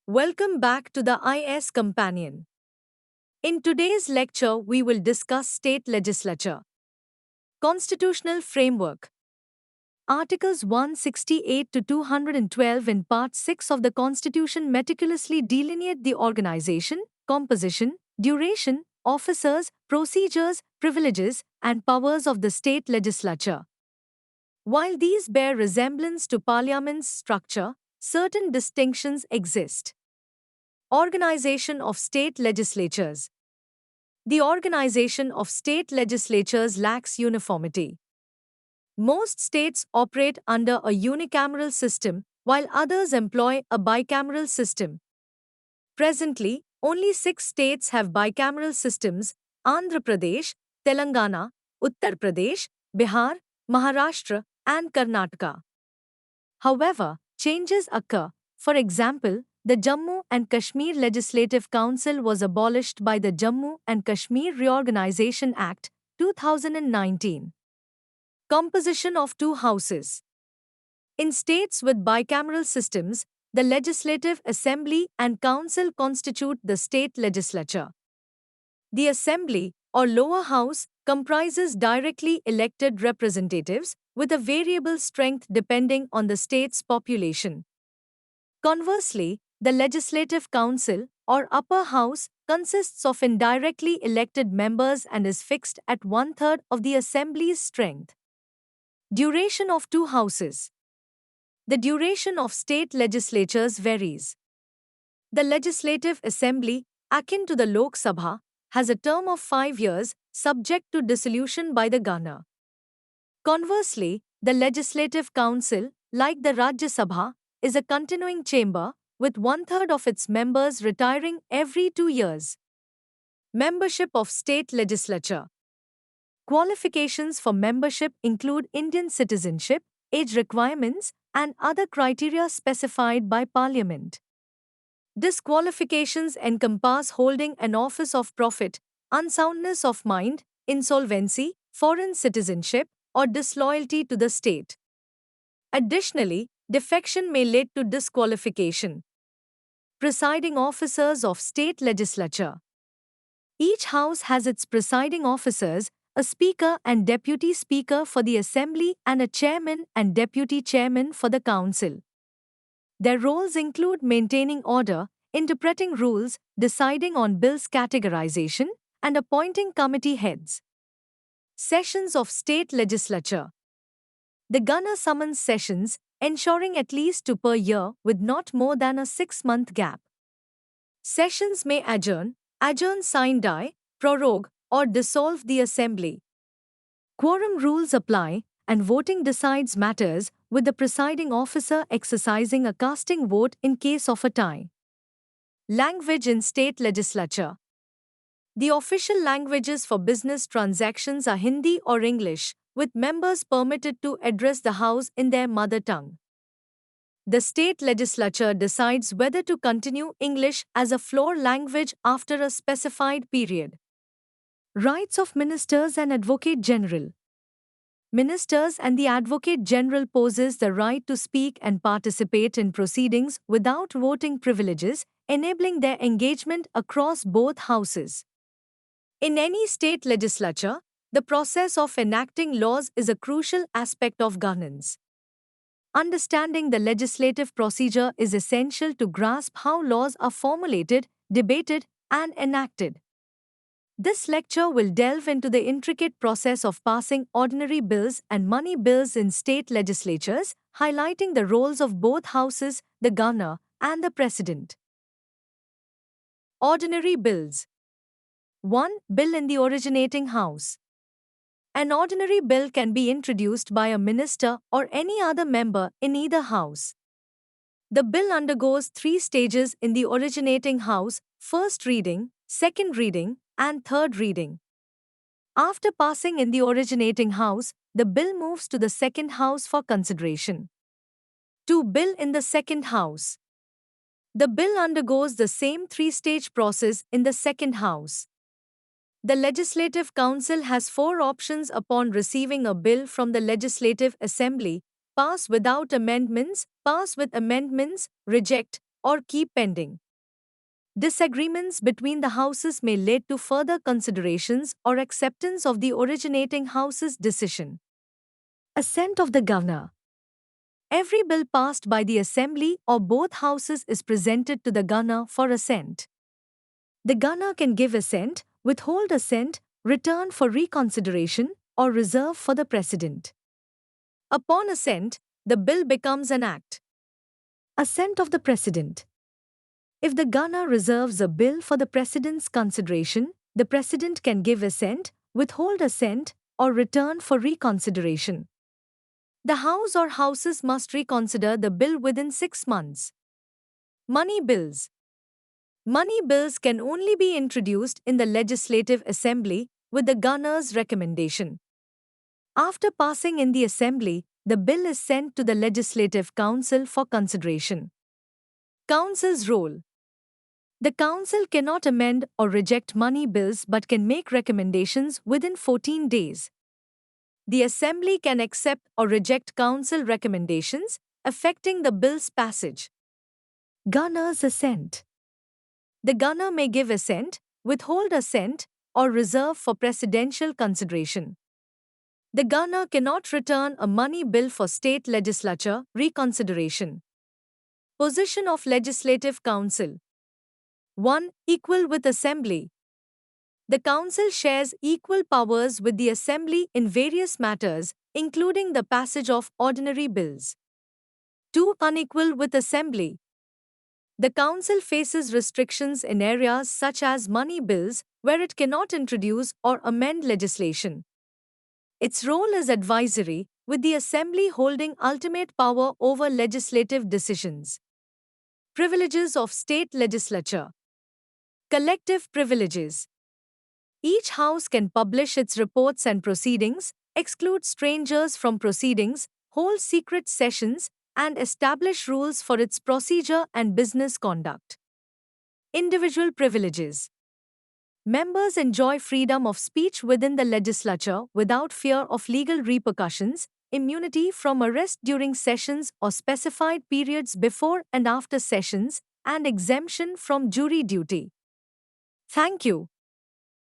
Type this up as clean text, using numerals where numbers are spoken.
Welcome back to the IS Companion. In today's lecture, we will discuss state legislature, constitutional framework. Articles 168 to 212 in Part 6 of the Constitution meticulously delineate the organization, composition, duration, officers, procedures, privileges, and powers of the state legislature. While these bear resemblance to Parliament's structure, certain distinctions exist. Organization of state legislatures. The organization of state legislatures lacks uniformity. Most states operate under a unicameral system, while others employ a bicameral system. Presently, only 6 states have bicameral systems: Andhra Pradesh, Telangana, Uttar Pradesh, Bihar, Maharashtra, and Karnataka. However, changes occur. For example, the Jammu and Kashmir Legislative Council was abolished by the Jammu and Kashmir Reorganization Act, 2019. Composition of two houses. In states with bicameral systems, the Legislative Assembly and Council constitute the state legislature. The Assembly, or lower house, comprises directly elected representatives with a variable strength depending on the state's population. Conversely, the Legislative Council, or upper house, consists of indirectly elected members and is fixed at one-third of the Assembly's strength. Duration of two houses. The duration of state legislatures varies. The Legislative Assembly, akin to the Lok Sabha, has a term of 5 years, subject to dissolution by the governor. Conversely, the Legislative Council, like the Rajya Sabha, is a continuing chamber, with one-third of its members retiring every 2 years. Membership of state legislature. Qualifications for membership include Indian citizenship, age requirements, and other criteria specified by Parliament. Disqualifications encompass holding an office of profit, unsoundness of mind, insolvency, foreign citizenship, or disloyalty to the state. Additionally, defection may lead to disqualification. Presiding officers of state legislature. Each house has its presiding officers, a speaker and deputy speaker for the assembly, and a chairman and deputy chairman for the council. Their roles include maintaining order, interpreting rules, deciding on bills categorization, and appointing committee heads. Sessions of state legislature. The governor summons sessions, ensuring at least 2 per year with not more than a 6-month gap. Sessions may adjourn, sine die, prorogue, or dissolve the assembly. Quorum rules apply, and voting decides matters, with the presiding officer exercising a casting vote in case of a tie. Language in state legislature. The official languages for business transactions are Hindi or English, with members permitted to address the House in their mother tongue. The state legislature decides whether to continue English as a floor language after a specified period. Rights of Ministers and Advocate General. Ministers and the Advocate General possess the right to speak and participate in proceedings without voting privileges, enabling their engagement across both houses. In any state legislature, the process of enacting laws is a crucial aspect of governance. Understanding the legislative procedure is essential to grasp how laws are formulated, debated, and enacted. This lecture will delve into the intricate process of passing ordinary bills and money bills in state legislatures, highlighting the roles of both houses, the governor, and the president. Ordinary bills. 1. Bill in the originating house. An ordinary bill can be introduced by a minister or any other member in either house. The bill undergoes 3 stages in the originating house: first reading, second reading, and third reading. After passing in the originating house, the bill moves to the second house for consideration. 2. Bill in the second house. The bill undergoes the same 3-stage process in the second house. The Legislative Council has 4 options upon receiving a bill from the Legislative Assembly: pass without amendments, pass with amendments, reject, or keep pending. Disagreements between the houses may lead to further considerations or acceptance of the originating house's decision. Assent of the governor. Every bill passed by the assembly or both houses is presented to the governor for assent. The governor can give assent, withhold assent, return for reconsideration, or reserve for the president. Upon assent, the bill becomes an act. Assent of the president. If the governor reserves a bill for the president's consideration, the president can give assent, withhold assent, or return for reconsideration. The House or Houses must reconsider the bill within 6 months. Money bills. Money bills can only be introduced in the Legislative Assembly with the governor's recommendation. After passing in the Assembly, the bill is sent to the Legislative Council for consideration. Council's role. The Council cannot amend or reject money bills but can make recommendations within 14 days. The Assembly can accept or reject Council recommendations affecting the bill's passage. Governor's assent. The governor may give assent, withhold assent, or reserve for presidential consideration. The governor cannot return a money bill for state legislature reconsideration. Position of Legislative Council. 1. Equal with Assembly. The Council shares equal powers with the Assembly in various matters, including the passage of ordinary bills. 2. Unequal with Assembly. The Council faces restrictions in areas such as money bills, where it cannot introduce or amend legislation. Its role is advisory, with the Assembly holding ultimate power over legislative decisions. Privileges of State Legislature. Collective privileges. Each House can publish its reports and proceedings, exclude strangers from proceedings, hold secret sessions, and establish rules for its procedure and business conduct. Individual privileges. Members enjoy freedom of speech within the legislature without fear of legal repercussions, immunity from arrest during sessions or specified periods before and after sessions, and exemption from jury duty. Thank you.